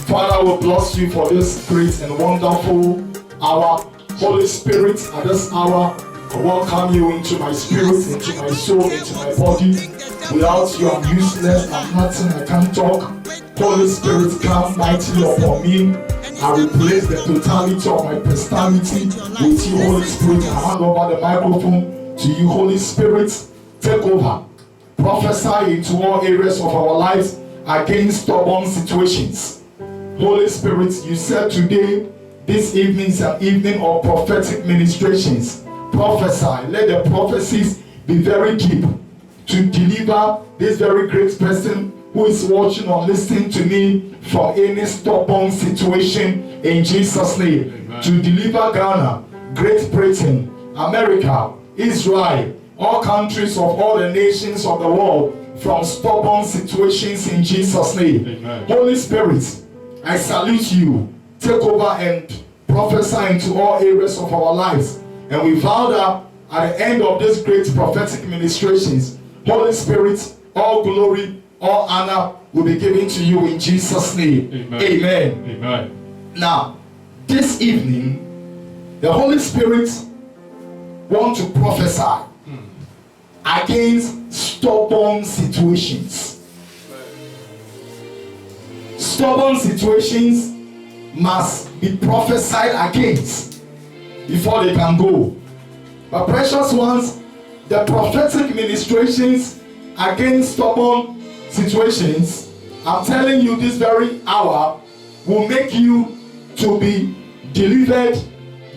Father, we bless you for this great and wonderful hour. Holy Spirit, at this hour, I welcome you into my spirit, into my soul, into my body. Without you, I'm useless, I'm nothing, I can't talk. Holy Spirit, come mightily upon me. I replace the totality of my personality with you, Holy Spirit. I hand over the microphone to you, Holy Spirit. Take over. Prophesy into all areas of our lives against stubborn situations. Holy Spirit, you said today, this evening is an evening of prophetic ministrations. Prophesy. Let the prophecies be very deep to deliver this very great person who is watching or listening to me from any stubborn situation in Jesus' name. Amen. To deliver Ghana, Great Britain, America, Israel, all countries of all the nations of the world from stubborn situations in Jesus' name. Amen. Holy Spirit, I salute you. Take over and prophesy into all areas of our lives. And we vow that at the end of this great prophetic ministrations, Holy Spirit, all glory, all honor will be given to you in Jesus' name. Amen. Amen. Amen. Now, this evening, the Holy Spirit wants to prophesy against stubborn situations. Stubborn situations must be prophesied against before they can go. But precious ones, the prophetic ministrations against stubborn situations, I'm telling you this very hour, will make you to be delivered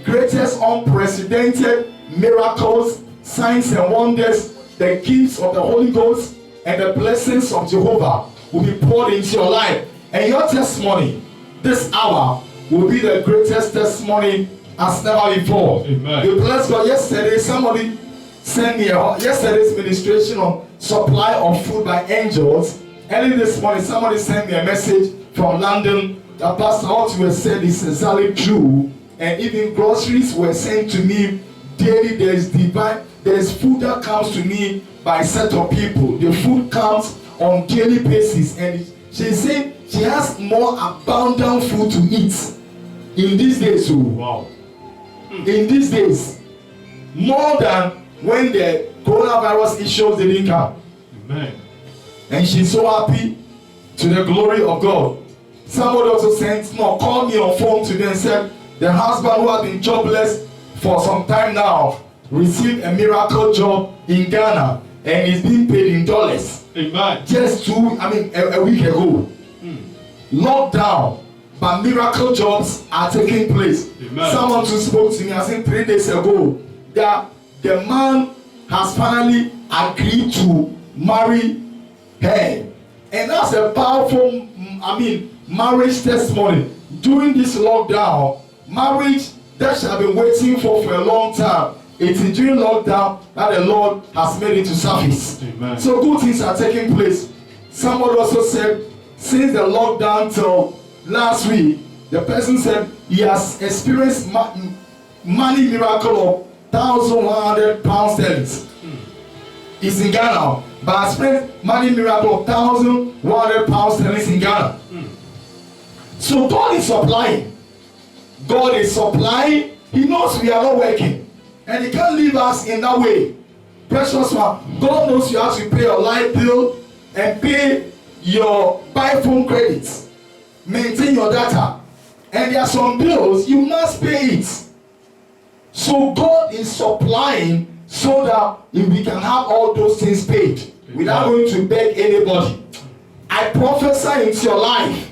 greatest unprecedented miracles, signs and wonders, the gifts of the Holy Ghost and the blessings of Jehovah will be poured into your life. And your testimony this hour will be the greatest testimony as never before. Amen. We bless God. Yesterday, somebody sent me yesterday's ministration on supply of food by angels. Early this morning, somebody sent me a message from London that Pastor, what you were saying is exactly true. And even groceries were sent to me daily. There's food that comes to me by a set of people. The food comes on daily basis, and she said she has more abundant food to eat in these days. Wow. In these days, more than when the coronavirus issues didn't come. Amen. And she's so happy to the glory of God. Somebody also called me on phone today and said the husband who has been jobless for some time now received a miracle job in Ghana and is being paid in dollars. Amen. Just a week ago. Lockdown, but miracle jobs are taking place. Amen. Someone who spoke to me, I think 3 days ago, that the man has finally agreed to marry her. And that's a powerful, marriage testimony. During this lockdown, marriage that she has been waiting for a long time, it is during lockdown that the Lord has made it to surface. Amen. So good things are taking place. Somebody also said, since the lockdown till last week, the person said he has experienced money miracle of 1,100 pounds sterling. He's in Ghana, but I experienced money miracle of 1,100 pounds sterling in Ghana. So God is supplying. God is supplying. He knows we are not working, and He can't leave us in that way. Precious one, God knows you have to pay your light bill and pay your buy phone credits, maintain your data, and there are some bills you must pay it. So God is supplying so that we can have all those things paid without going to beg anybody. I prophesy into your life,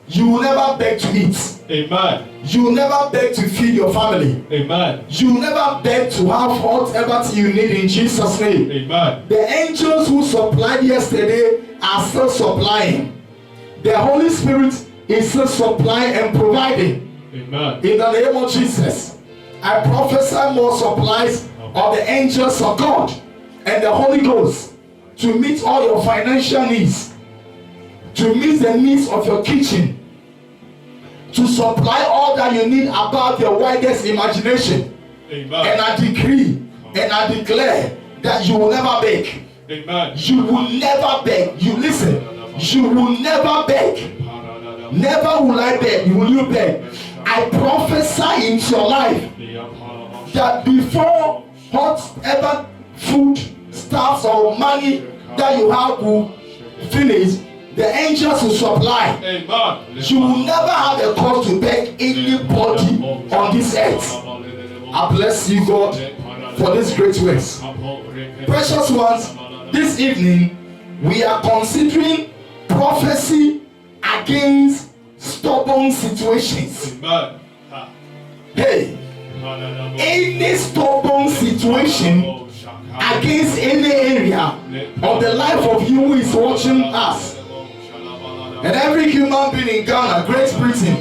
you will never beg to eat. Amen. You will never beg to feed your family. Amen. You will never beg to have whatever you need in Jesus' name. Amen. The angels who supplied yesterday are still supplying. The Holy Spirit is still supplying and providing. Amen. In the name of Jesus, I prophesy more supplies of the angels of God and the Holy Ghost to meet all your financial needs, to meet the needs of your kitchen, to supply all that you need above your widest imagination. Amen. And I decree and I declare that you will never beg. Amen. You will never beg. You listen. You will never beg. Never will I beg. Will you beg? I prophesy into your life that before whatever food, stuff, or money that you have will finish, the angels will supply. You will never have a cause to beg anybody on this earth. I bless you, God, for this great works. Precious ones, this evening we are considering prophecy against stubborn situations. Hey, any stubborn situation against any area of the life of you who is watching us, and every human being in Ghana, Great Britain,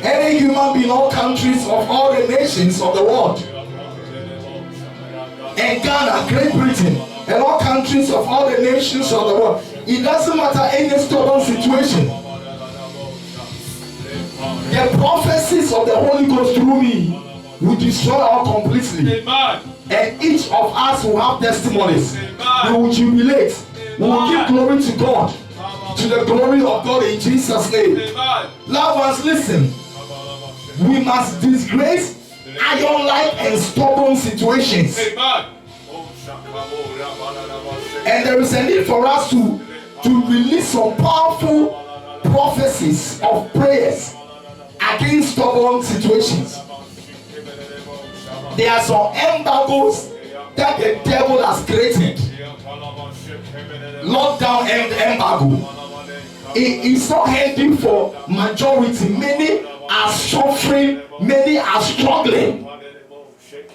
any human being in all countries of all the nations of the world, and Ghana, Great Britain, and all countries of all the nations of the world, it doesn't matter any stubborn situation. The prophecies of the Holy Ghost through me will destroy all completely. And each of us will have testimonies. We will jubilate. We will give glory to God, to the glory of God in Jesus' name. Loved ones, listen. We must disgrace iron-like and stubborn situations. And there is a need for us to release some powerful prophecies of prayers against stubborn situations. There are some embargoes that the devil has created. Lockdown and embargo. It is not healthy for majority. Many are suffering, many are struggling.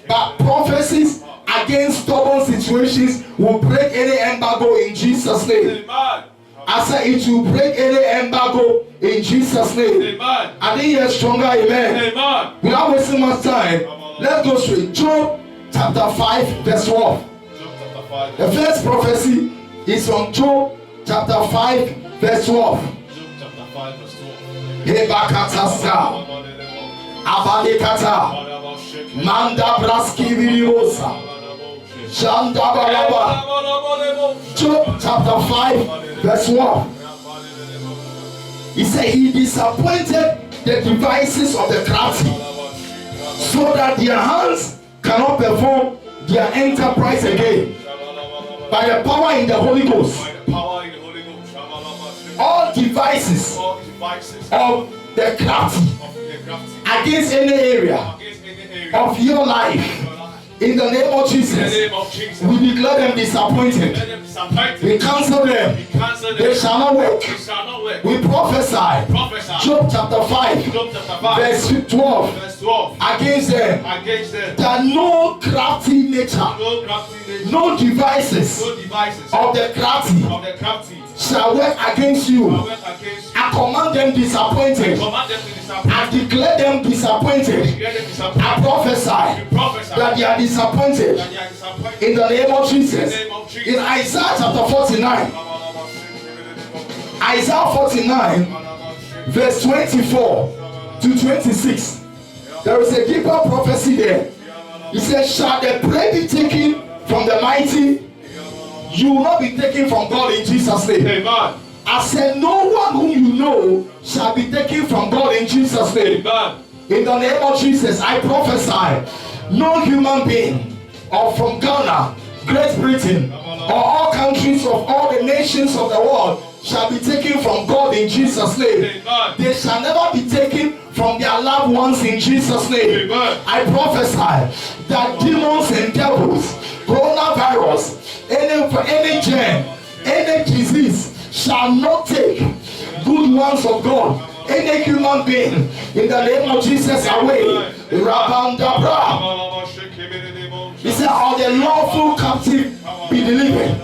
But prophecies against stubborn situations will break any embargo in Jesus' name. I said it will break any embargo in Jesus' name. I think you're stronger, amen. Without wasting much time, let's go straight. Job chapter 5 verse 12. The first prophecy is from Job chapter 5 verse 12. Hebakatasa Abadekata Manda Braski Viribosa Shanda Balaba. Job chapter 5 verse 1. He said he disappointed the devices of the crafty, so that their hands cannot perform their enterprise again. By the power in the Holy Ghost, all devices of the crafty against any area of your life, in the name of Jesus, we declare them disappointed. We cancel them. They shall not work. We prophesy. Job chapter 5 verse 12 against them, that no crafty nature, no devices of the crafty shall work against you. I command them disappointed. I declare them disappointed. I prophesy that they are disappointed in the name of Jesus. In Isaiah chapter 49, Isaiah 49 verse 24 to 26, there is a deeper prophecy there. He says, shall the prey be taken from the mighty? You will not be taken from God in Jesus' name. Amen. I said, no one whom you know shall be taken from God in Jesus' name. Amen. In the name of Jesus, I prophesy, no human being or from Ghana, Great Britain, or all countries of all the nations of the world shall be taken from God in Jesus' name. Amen. They shall never be taken from their loved ones in Jesus' name. Amen. I prophesy that demons and devils, coronavirus, any germ, any disease shall not take good ones of God, any human being, in the name of Jesus away. Rabandabra. He said, all the lawful captive be delivered.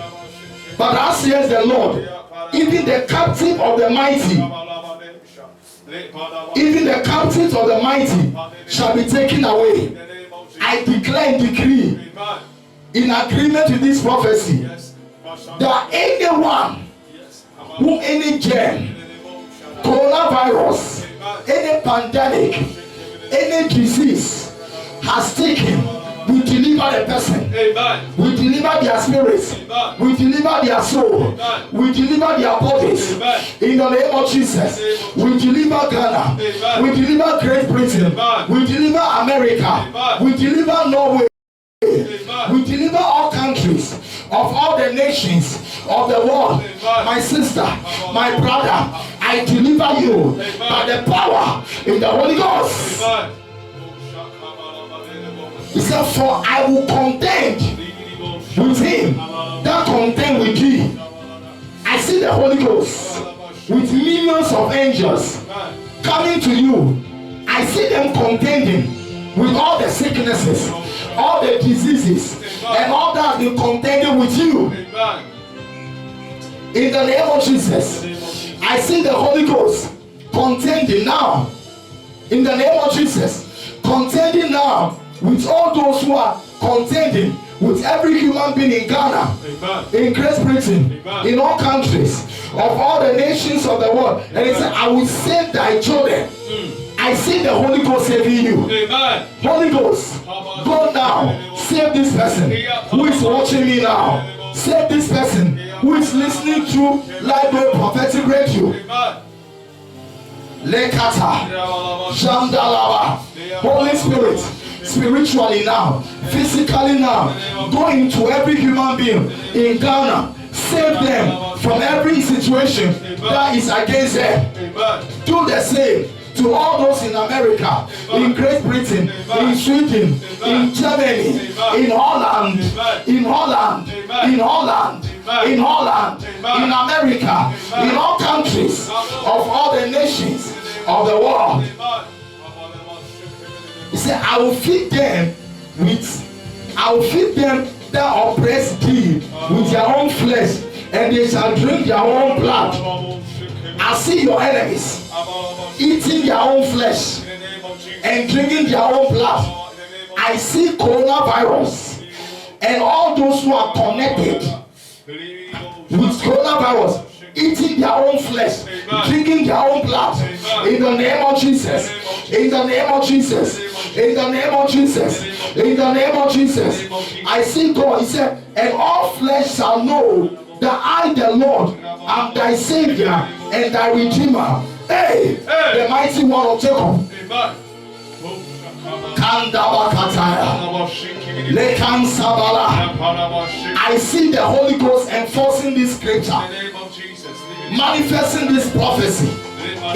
But as says the Lord, even the captive of the mighty, even the captives of the mighty shall be taken away. I declare and decree, in agreement with this prophecy, that anyone whom any germ, coronavirus, any pandemic, any disease has taken We deliver the person. Amen. We deliver their spirits. Amen. We deliver their soul. Amen. We deliver their bodies. Amen. In the name of Jesus. We deliver Ghana. Amen. We deliver Great Britain. Amen. We deliver America. Amen. We deliver Norway. Amen. We deliver all countries of all the nations of the world. Amen. My sister, my brother, I deliver you by the power in the Holy Ghost. Amen. He said, for I will contend with him that contend with thee. I see the Holy Ghost with millions of angels coming to you. I see them contending with all the sicknesses, all the diseases, and all that they contending with you. In the name of Jesus, I see the Holy Ghost contending now. In the name of Jesus, contending now with all those who are contending with every human being in Ghana, in Great Britain, in all countries, of all the nations of the world. And he said, I will save thy children. I see the Holy Ghost saving you. Amen. Holy Ghost, go now, save this person who is watching me now. Save this person who is listening to Library Prophetic Radio. Lekata, Jamdalaba, Holy Spirit, spiritually now, physically now, go into every human being in Ghana. Save them from every situation that is against them. Do the same to all those in America, in Great Britain, in Sweden, in Germany, in Holland, in Holland, in Holland, in Holland, in America, in all countries of all the nations of the world. He said, I will feed them that oppress thee with their own flesh, and they shall drink their own blood. I see your enemies eating their own flesh and drinking their own blood. I see coronavirus and all those who are connected with coronavirus eating their own flesh, drinking their own blood. In the name of Jesus. In the name of Jesus. In the name of Jesus. In the name of Jesus. I see God. He said, and all flesh shall know that I, the Lord, am thy Savior and thy Redeemer. Hey, the mighty one of Jacob. Lekam Sabala. I see the Holy Ghost enforcing this scripture, manifesting this prophecy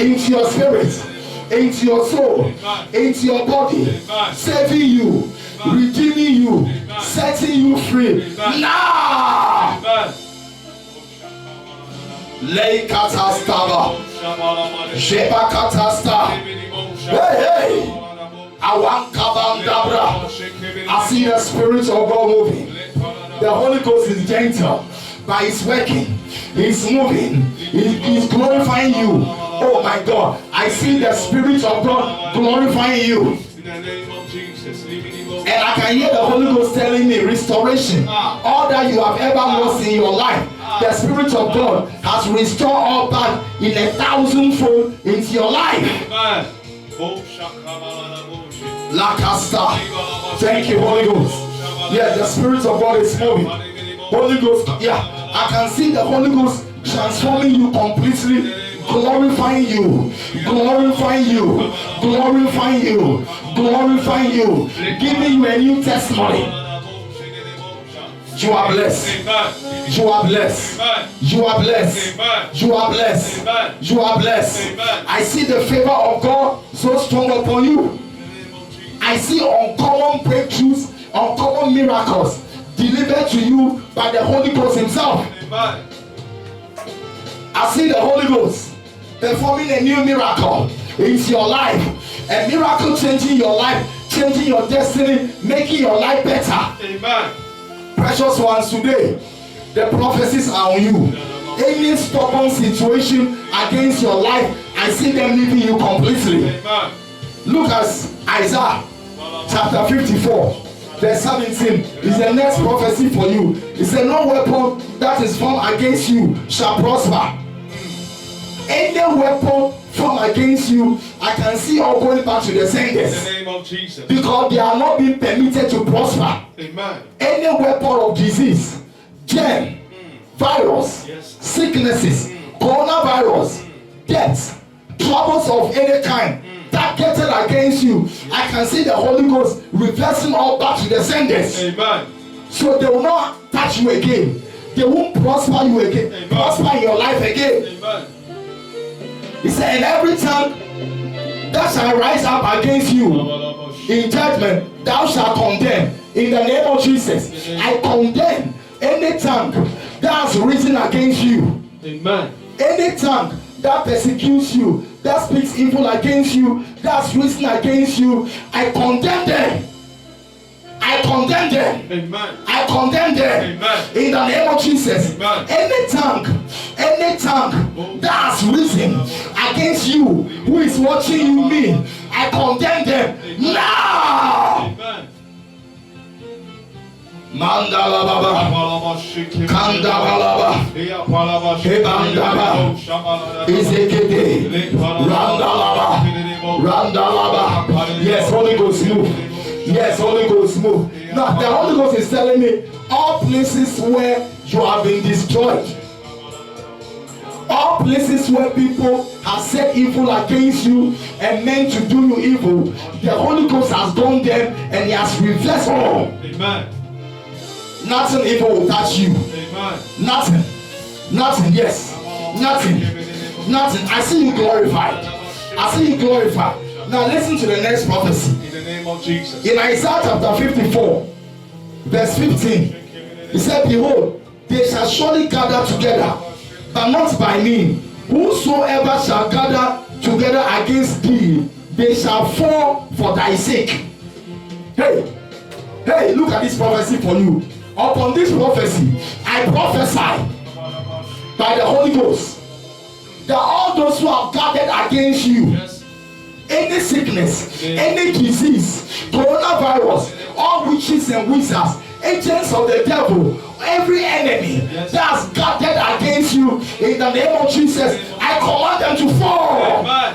into your spirit, into your soul, into your body, saving you, redeeming you, setting you free. Now! Lay katastaba, Sheba katasta. Hey! I see the Spirit of God moving. The Holy Ghost is gentle, but it's working. He's moving. He's glorifying you. Oh my God. I see the Spirit of God glorifying you. And I can hear the Holy Ghost telling me restoration. All that you have ever lost in your life, the Spirit of God has restored all back in 1,000-fold into your life. Lakasta. Thank you, Holy Ghost. Yeah, the Spirit of God is moving. Holy Ghost, yeah, I can see the Holy Ghost transforming you completely, glorifying you, glorifying you, glorifying you, glorifying you, giving you a new testimony. You are blessed. You are blessed. You are blessed. You are blessed. You are blessed. I see the favor of God so strong upon you. I see uncommon breakthroughs, uncommon miracles delivered to you by the Holy Ghost himself. I see the Holy Ghost performing a new miracle into your life. A miracle changing your life, changing your destiny, making your life better. Amen. Precious ones, today, the prophecies are on you. Any stubborn situation against your life, I see them leaving you completely. Amen. Look at Isaiah chapter 54, verse 17. Is the next prophecy for you. It said, no weapon that is formed against you shall prosper. Any weapon formed against you, I can see all going back to the senders. In the name of Jesus. Because they are not being permitted to prosper. Amen. Any weapon of disease, germ, virus, Yes. sicknesses, coronavirus, death, troubles of any kind targeted against you, I can see the Holy Ghost reversing all back to the senders. Amen. So they will not touch you again. They won't prosper you again. Amen. Prosper in your life again. Amen. He said, and every tongue that shall rise up against you in judgment, thou shalt condemn. In the name of Jesus, I condemn any tongue that has risen against you. Amen. Any tongue that persecutes you, that speaks evil against you, that's risen against you, I condemn them. I condemn them. Amen. I condemn them. Amen. In the name of Jesus. Amen. Any tongue that has risen against you, who is watching you, me, I condemn them now. Amen. Mandala Baba, Kandabalaba, Hebandaba, Ezekede, Randalaba. Yes, Holy Ghost move. Yes, Holy Ghost move. Now the Holy Ghost is telling me all places where you have been destroyed, all places where people have said evil against you and meant to do you evil, the Holy Ghost has done them and he has reversed all. Amen. Nothing evil will touch you. Amen. Nothing, yes. Nothing. I see you glorified. I see you glorified. Now listen to the next prophecy. In the name of Jesus. In Isaiah chapter 54, verse 15, he said, behold, they shall surely gather together, but not by me. Whosoever shall gather together against thee, they shall fall for thy sake. Hey, look at this prophecy for you. Upon this prophecy, I prophesy by the Holy Ghost that all those who have gathered against you, Yes. any sickness, any disease, coronavirus, all witches and wizards, agents of the devil, every enemy Yes. that has gathered against you, in the name of Jesus, I command them to fall. Amen.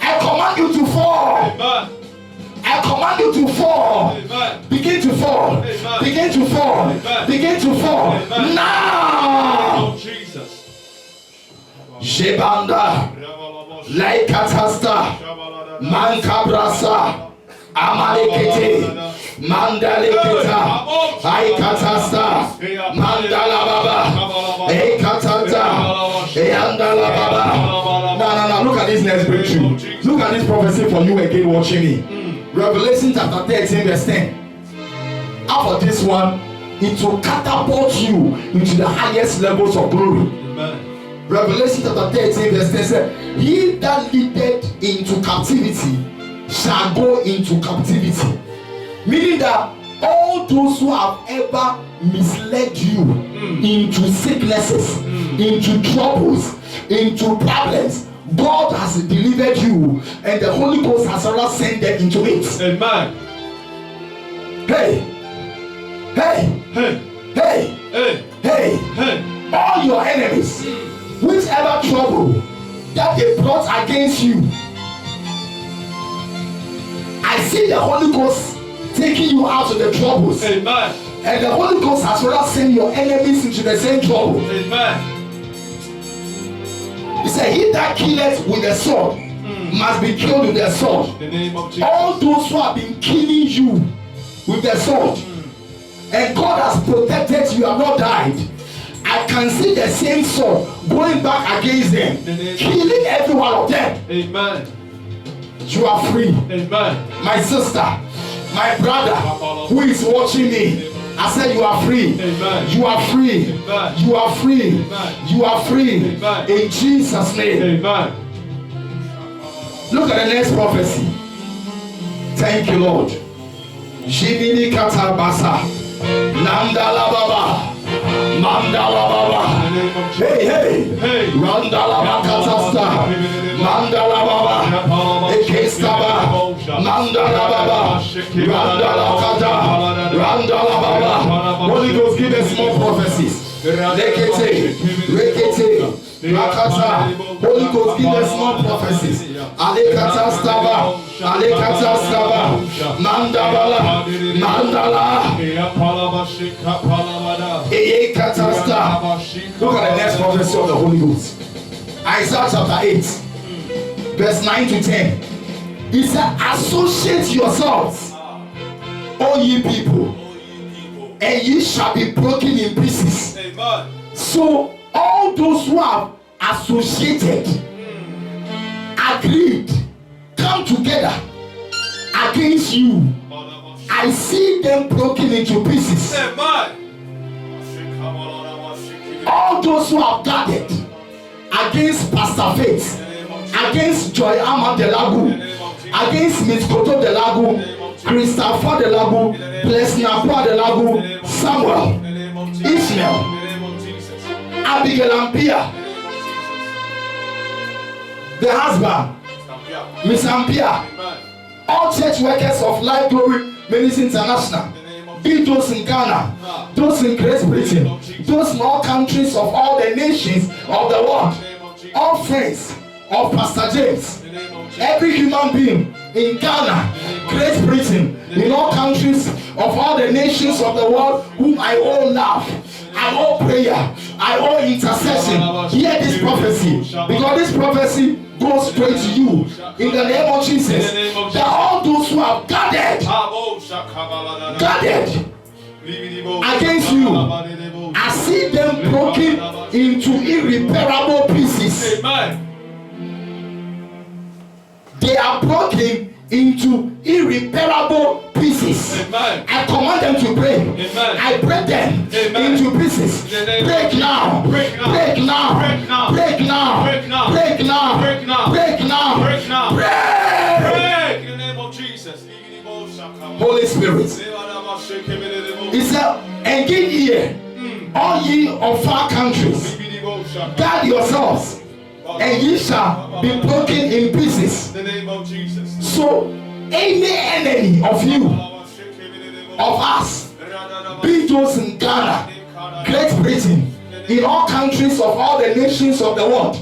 I command you to fall. Amen. I command you to fall. Amen. Begin to fall. Amen. Begin to fall. Amen. Begin to fall. Amen. Now. Oh Jesus. Jebanda, Laikatasta, Mankabrasa, Amalekete, Mandaleketa, Aikatasta, Mandalababa, Ekatanta, Eandalababa. No, look at this next breakthrough. Look at this prophecy for you again watching me. Revelation chapter 13 verse 10. After this one, it will catapult you into the highest levels of glory. Amen. Revelation chapter 13 verse 10 says, he that leadeth into captivity shall go into captivity. Meaning that all those who have ever misled you into sicknesses, into troubles, into problems, God has delivered you and the Holy Ghost has already sent them into it. Amen. Hey. All your enemies, whichever trouble that they brought against you, I see the Holy Ghost taking you out of the troubles. Amen. And the Holy Ghost has rather sent your enemies into the same trouble. Amen. He said, he that killeth with the sword must be killed with the sword. In the name of Jesus. All those who have been killing you with the sword, and God has protected you, have not died, I can see the same sword going back against them, killing every one of them. Amen. You are free. Amen. My sister, my brother who is watching me, I said you are free. Amen. You are free. Amen. You are free. Amen. You are free. Amen. In Jesus' name. Amen. Look at the next prophecy. Thank you, Lord. Jimini Katabasa. Nandala Baba. Mandala Baba. Hey. Randala Bakatasta. Mandala Baba. Ekestaba. Mandala Baba. Randala Kata. Randala Baba. Holy Ghost, give us more prophecies. Rekete. Rakata. Holy Ghost, give us more prophecies. Alekata staba. Alekata staba. Mandabala. Mandala. Eyekata staba. Look at the next prophecy of the Holy Ghost. Isaiah chapter 8, verse 9 to 10. He said, associate yourselves, O ye people, and ye shall be broken in pieces. Amen. So all those who have associated, agreed, come together against you, I see them broken into pieces. Amen. All those who have gathered against Pastor Faith, against Joy Ama Delagu, against Miss Koto Delagu, Christopher Delagu, Plesnapua Delagu, Samuel, Ishmael, Abigail Ampia, the husband, Miss Ampia, all church workers of Life Glory Ministry International, be those in Ghana, those in Great Britain, those in all countries of all the nations of the world, all friends of Pastor James, every human being in Ghana, Great Britain, in all countries of all the nations of the world whom I owe love, I owe prayer, I owe intercession. Hear this prophecy, because this prophecy goes straight to you in the name of Jesus. That all those who have gathered against you, I see them broken into irreparable pieces. Amen. They are broken into irreparable pieces. Amen. I command them to break. Amen. I break them Amen. into pieces. Break now. Break now. Break now. Break now. Break now. Break now. Break now. Break now. Break now. Break now. Break. Break in the name of Jesus. Holy Spirit. He said, and give ear, all ye of far countries, guard yourselves, and ye shall be broken in pieces. In the name of Jesus. So any enemy of you, of us, be those in Ghana, Great Britain, in all countries of all the nations of the world,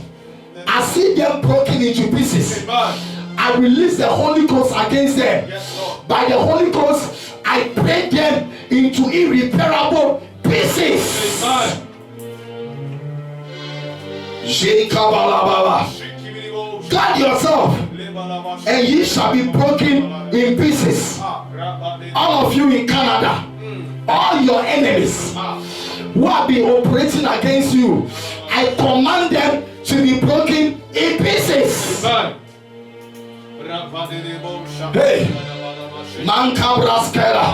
I see them broken into pieces. Amen. I release the Holy Ghost against them. Yes, Lord. By the Holy Ghost, I break them into irreparable pieces. Amen. Guard yourself, and ye shall be broken in pieces. All of you in Canada, all your enemies who have been operating against you, I command them to be broken in pieces. Amen. Hey, Mankabraskera,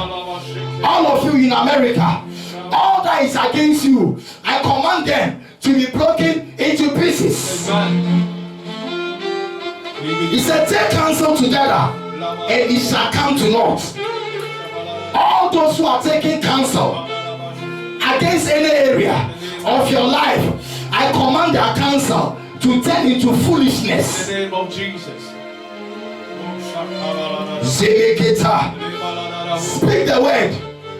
all of you in America, all that is against you, I command them to be broken into pieces. Amen. He said, take counsel together, and it shall come to naught. All those who are taking counsel against any area of your life, I command their counsel to turn into foolishness. In the name of Jesus. Zemeketa. Speak the word,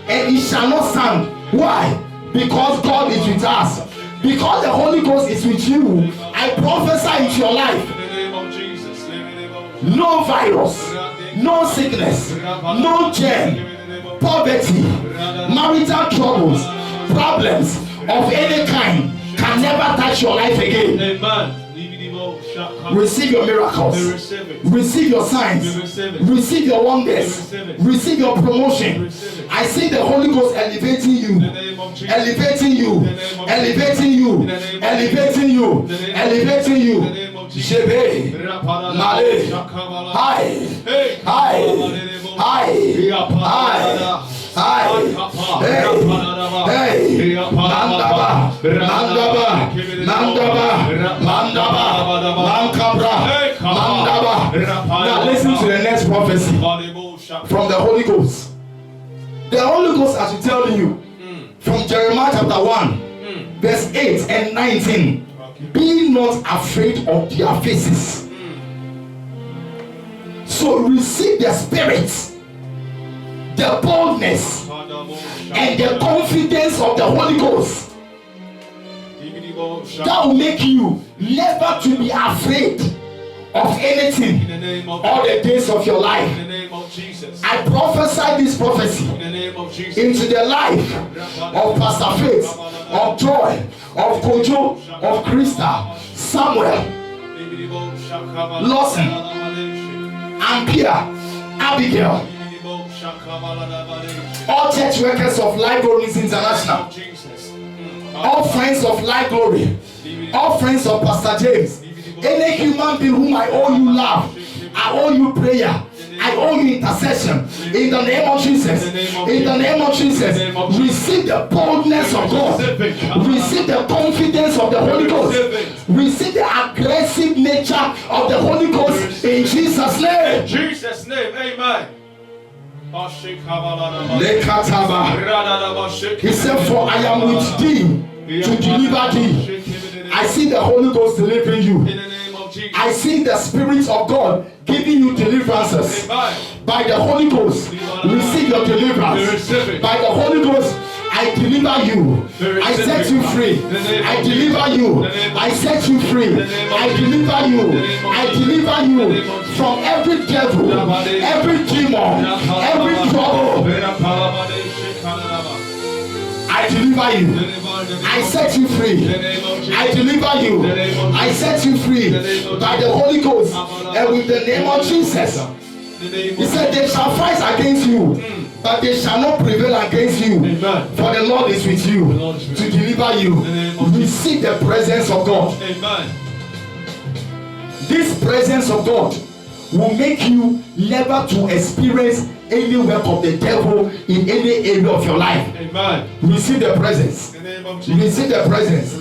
and it shall not stand. Why? Because God is with us. Because the Holy Ghost is with you, I prophesy into your life. In the name of Jesus. No virus, no sickness, no germ, poverty, marital troubles, problems of any kind can never touch your life again. Amen. Receive your miracles. Receive your signs. Receive your wonders. Receive your promotion. I see the Holy Ghost elevating you. Elevating you. Elevating you. Elevating you. Elevating you. Jebe. Male. Hi. Hi. Hi. Hi. Hey. Hey. Mandaba. Mandaba. Mandaba. Mandaba. Mankabra. Mandaba. Now listen to the next prophecy from the Holy Ghost. The Holy Ghost has been telling you from Jeremiah chapter 1, verse 8 and 19. Be not afraid of their faces. So receive the spirit, the boldness, and the confidence of the Holy Ghost. that will make you never to be afraid of anything In the name of all the days of your In life. the name of Jesus. I prophesy this prophecy In the name of Jesus. into the life of Pastor Faith, of Joy, of Kojo, of Krista, Samuel, Lawson, Ampia, Abigail, all church workers of Life Glories International, Jesus. all friends of Life Glory, all friends of Pastor James, any human being whom I owe you love, I owe you prayer, I owe you intercession. In the name of Jesus, in the name of Jesus, receive the boldness of God, receive the confidence of the Holy Ghost, receive the aggressive nature of the Holy Ghost in Jesus' In name. Jesus' name, amen. Lekataba. He said, for I am with thee to deliver thee. I see the Holy Ghost delivering you. In the name of Jesus. I see the Spirit of God giving you deliverances. Amen. By the Holy Ghost, receive your deliverance. By the Holy Ghost, I deliver you. I set you free. I deliver you. I set you free. I deliver you. I deliver you from every devil, every demon, every trouble. I deliver you. I set you free. I deliver you. I set you free by the Holy Ghost and with the name of Jesus. He said, they shall fight against you, but they shall not prevail against you. For the Lord is with you to deliver you. Receive the presence of God. Amen. This presence of God will make you never to experience any work of the devil in any area of your life. Amen. Receive the presence. In the name of Jesus. Receive the presence.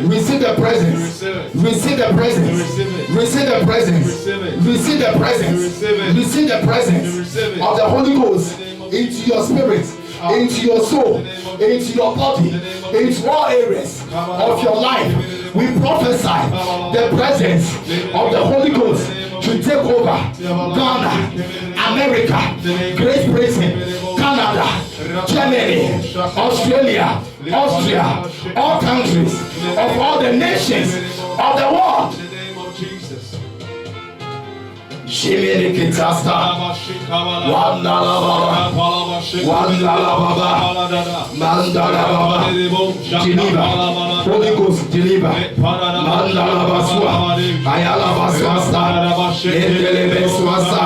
Receive the presence. Receive the presence. Receive the presence. Receive the presence. Receive the presence of the Holy Ghost into your spirit, into your soul, into your body, into all areas of your life. We prophesy the presence of the Holy Ghost to take over Ghana, America, Great Britain, Canada, Germany, Australia, Austria, all countries of all the nations of the world. In the name of Jesus. Shimini Kitasta, Wandala Baba, Wandala Baba, Mandala Baba, Geneva, Holy Ghost, Geneva, Mandala Basua, Ayala Baswasta, Endele Beswasta,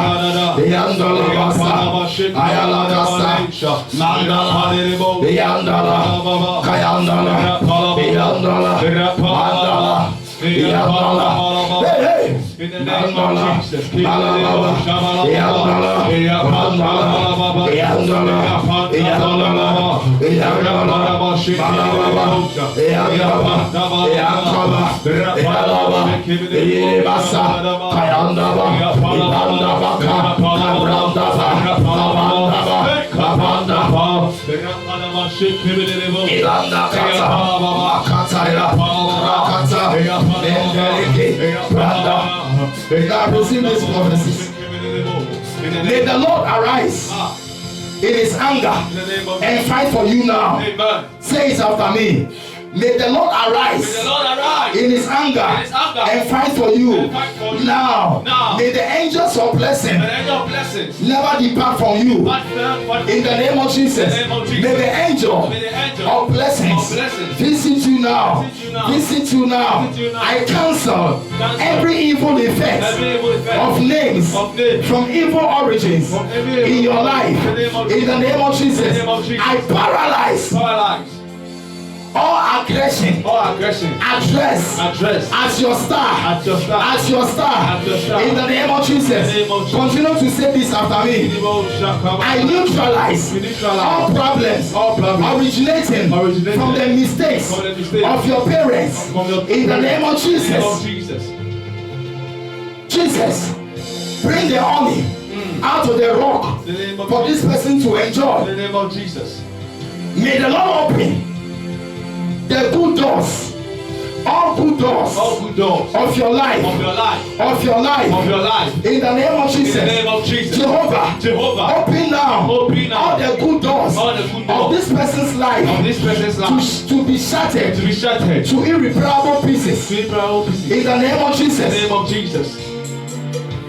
Yandala Basa, Ayala Kasta, Mandala, Yandala, Kayandala, Yandala, Mandala, Yandala, hey, hey. In the name of Jesus. Receive this prophecy. May the Lord arise in his anger and fight for you now. Amen. Say it after me. May the Lord arise in his anger and fight for you now. May the angels of blessing never depart from you. In the name of Jesus, may the angel of blessings visit you now. Visit you now. I cancel every evil effect of names from evil origins in your life. In the name of Jesus, I paralyze all aggression, address as your star, as your star. In the name of Jesus, continue to say this after me. I neutralize all problems originating from the mistakes of your parents. In the name of Jesus, Jesus, bring the army out of the rock for this person to enjoy. In the name of Jesus. May the Lord open the good doors all good doors all good doors of your life, of your life, of your life, of your life. in the name of In Jesus. the name of Jesus. Jehovah, Jehovah, open now open now all the good doors all the good of doors this person's of life this person's life to be shattered to be shattered. to irreparable pieces. In In the name of the Jesus. name of Jesus.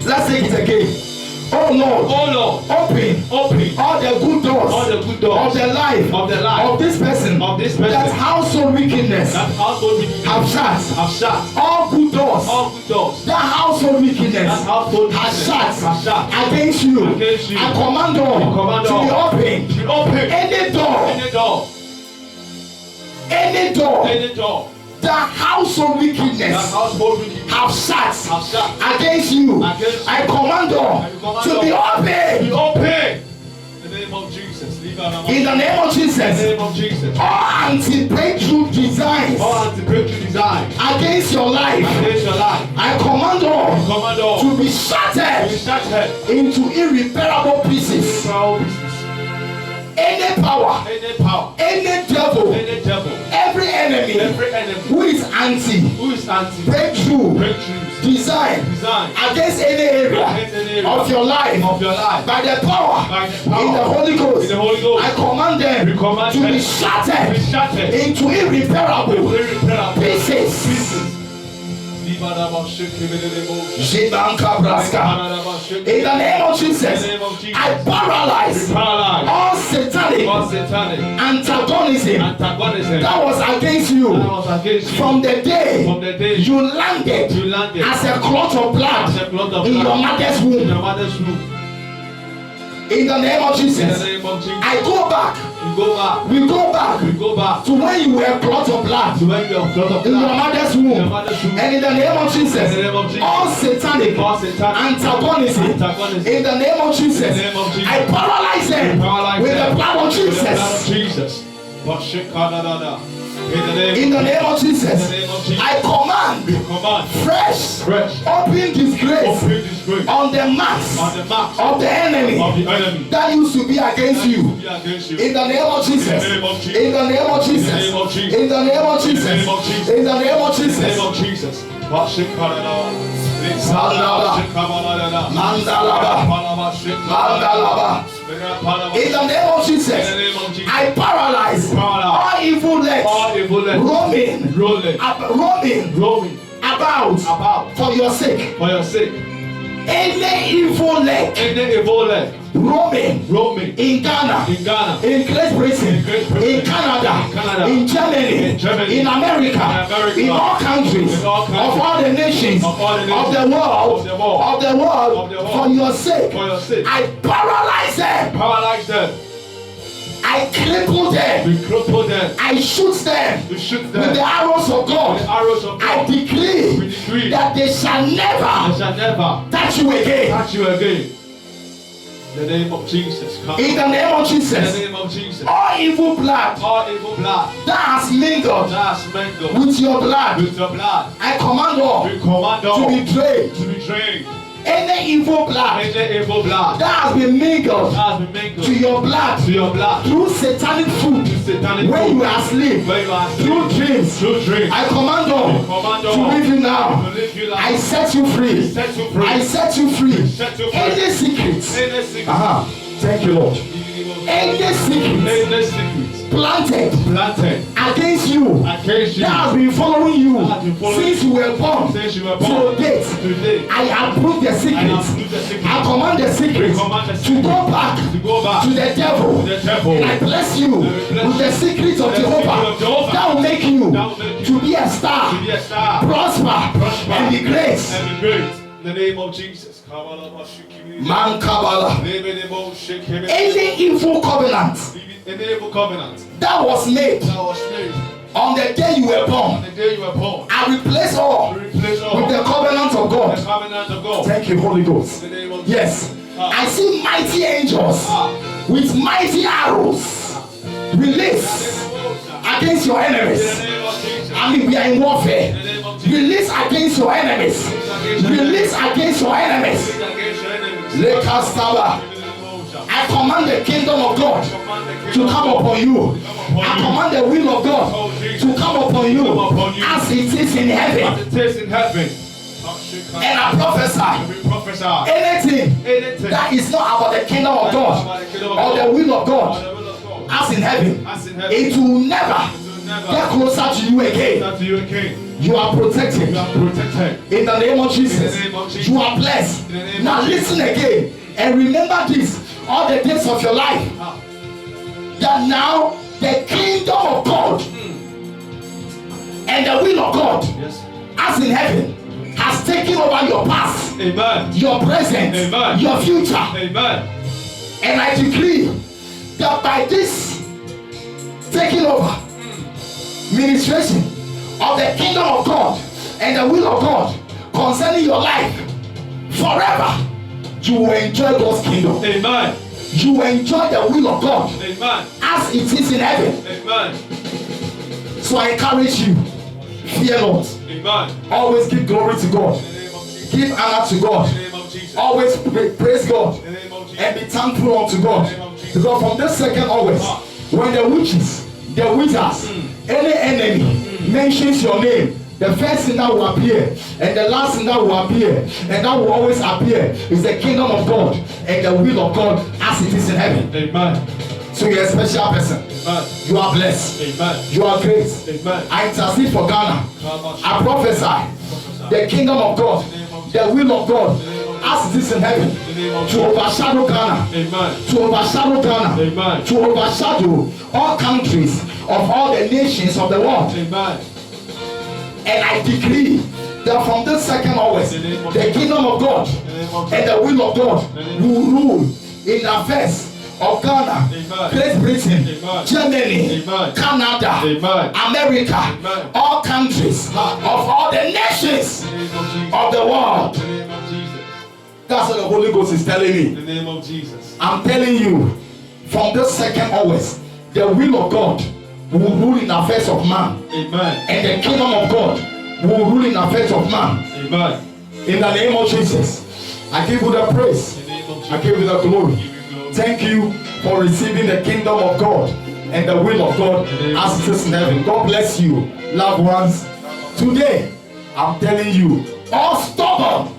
Let's take it again. Oh Lord, Oh Lord, open open all the good doors all the good of doors the life of the life of this person of this person that household wickedness that household wickedness have shut. have shut. All good doors All good doors that household wickedness that household has wickedness shut has shut against you. against you. I command all command to be all opened. to be open. Any door, Any door, any door any door that household that wickedness household wickedness have shut have shut against you. Against you. I command all I command to all be be opened. open. In the name of Jesus. Leave out In the name of In the Jesus. name of Jesus. All anti-breakthrough designs All anti-breakthrough design against your life, against your life. I command all Command all to be to be shattered shattered. into irreparable pieces. Power business. Any power, Any power, any devil, any devil, every enemy every enemy who is who is anti-breakthrough breakthroughs design design against any area against any area of your life of your life by the power by the power in the Holy in Ghost, the Holy Ghost. I command them We command to them be to shattered be shattered into irreparable irreparable pieces. pieces. Shibanka Braska. In the name of In the Jesus, name of Jesus. I paralyze Paralyze all satanic all satanic antagonism antagonism that was against you that was against you from the day from the day you landed you landed as a clot of as blood a clot of in your blood mother's in womb. your mother's womb. In the name of In the Jesus, name of Jesus. I go back. You go back. We go back You go back to when you were a clot of blood to when you are clot of in your blood mother's in your womb. mother's womb. And in the name of Jesus, In the name of Jesus. all satanic All satanic antagonism, antagonism. in the name of Jesus, In the name of Jesus. I paralyze them Paralyze with them the blood of with the blood of Jesus. Jesus. Bashikadadada. In the name In the name of In Jesus, the name of Jesus. I command we command fresh, open disgrace open disgrace on the marks on the marks of the enemy of the enemy that used to be against you. be against you. In the name of Jesus. In the name of Jesus. In the name of Jesus. In the name of Jesus. In the name of In the Jesus. name of Jesus. In the name of In the name Jesus. of Jesus. Bashikadadada. Mandalaba. Mandalaba. In the name of In the Jesus, name of Jesus. I paralyze all evil legs All evil legs roaming roaming about for your sake. for your sake. Any evil leg Any evil leg roaming in Ghana, in Ghana, in Great Britain, In Great Britain, in Canada, in Canada, in Germany, in Germany, in America, in America, in all countries, in all countries, of all the nations, of all the of nations, the world, of the world, of the world, of the world, for your sake, for your sake. I paralyze them, Paralyze them. I cripple them, We cripple them. I shoot them We shoot with them. the arrows of With the God. arrows of I God. We decree decree that they shall they never shall never touch you again. touch you again. In the name of Jesus. Come. In the name of In the Jesus, name of Jesus. all evil blood All evil blood that has mingled that's mingled with your blood, with your blood. I command all We command to all be drained. to be drained. Any evil blood Any evil blood that has been mingled that has been mingled to your blood to your blood. through satanic food Satanic when food. you are asleep, When you are through dreams, through dreams. I command all Command to all leave you to now. leave you I like set you free. set you free. I set you free. Set you free. Any secrets, Any secret. thank you, Lord. Any secrets Any secret planted planted against you against you that has been following you That has been following since you were born since you were born to date. today. I approve the I secrets. approve the secret. I command the secrets Command the to secret go back to go back to the devil. to the devil. And I bless you bless with the secrets of the secret Jehovah of Jehovah. that will make you That will make you to be a star, to be a star. prosper, Prosper. and be great. And be great. In the name of Jesus. Man Kabbalah. Any Any evil covenant evil covenant that was made that was made on the day you were on born, the day you were born, I replace all to replace all with the covenant of the God. covenant of God. Thank you, Holy Ghost. In the name of Yes, I see mighty angels with mighty arrows release against your In enemies. the name of Jesus. I mean, we are in warfare. In the name of Jesus. Release against your enemies. Release against your enemies. Against your enemies. Lekastaba. I I command the kingdom of God to come upon you. I command the will of God to come upon you as it is in heaven. As it is in heaven. And I prophesy anything that is not about the kingdom of God or the will of God as in heaven, it will never get closer to you again. You are protected. In the name of Jesus. You are blessed. Now listen again and remember this all the days of your life. That now the kingdom of God and the will of God as in heaven has taken over your past, your present, your future. And I decree that by this taking over ministration of the kingdom of God and the will of God concerning your life, forever you will enjoy God's kingdom. You will enjoy the will of God as it is in heaven. So I encourage you, fear not. Always give glory to God. Give honor to God. Always praise God and be thankful unto God. Because from this second always, when the witches, the wizards, any enemy mentions your name, the first thing that will appear and the last thing that will appear and that will always appear is the kingdom of God and the will of God as it is in heaven. So you're a special person. You are blessed. You are great. I intercede for Ghana. I prophesy the kingdom of God, the will of God as it is in heaven to overshadow Ghana, to overshadow Ghana, to overshadow all countries of all the nations of the world. And I decree that from this second always, the kingdom of God and the will of God will rule in the affairs of Ghana, Great Britain, Germany, Canada, America, all countries of all the nations of the world. That's what the Holy Ghost is telling me. In the name of Jesus. I'm telling you, from this second always, the will of God will rule in the affairs of man. And the kingdom of God will rule in the affairs of man. In the name of Jesus, I give you the praise. I give you the glory. Thank you for receiving the kingdom of God and the will of God as it is in heaven. God bless you, loved ones. Today, I'm telling you, all stubborn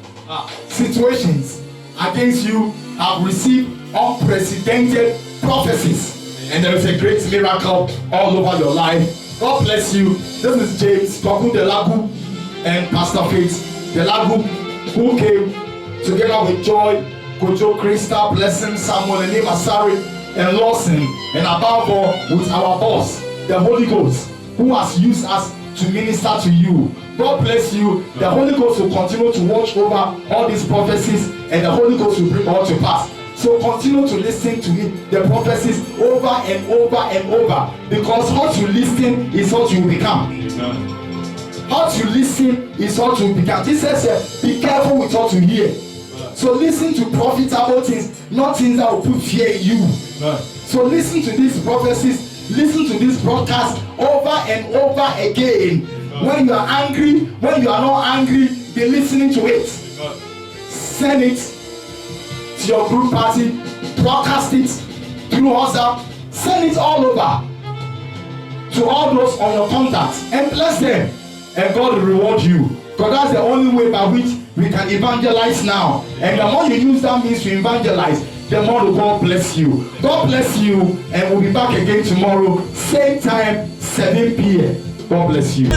situations against you have received unprecedented prophecies, and there is a great miracle all over your life. God bless you. This is James Kwaku Delagu and Pastor Faith Delagu, who came together with Joy, Kojo, Krista, Blessing, Samuel, and Asari, and Lawson, and above all with our boss, the Holy Ghost, who has used us to minister to you. God bless you. The Holy Ghost will continue to watch over all these prophecies, and the Holy Ghost will bring all to pass. So continue to listen to it, the prophecies over and over and over, because what you listen is what you become. What you listen is what you become. Jesus said, be careful with what you hear. So listen to profitable things, not things that will put fear in you. So listen to these prophecies, listen to this broadcast over and over again. When you are angry, when you are not angry, be listening to it. Send it to your group party, broadcast it through WhatsApp, send it all over to all those on your contacts and bless them, and God will reward you, because that's the only way by which we can evangelize now. And the more you use that means to evangelize, the more God bless you. God bless you, and we'll be back again tomorrow, same time, 7 p.m. God bless you.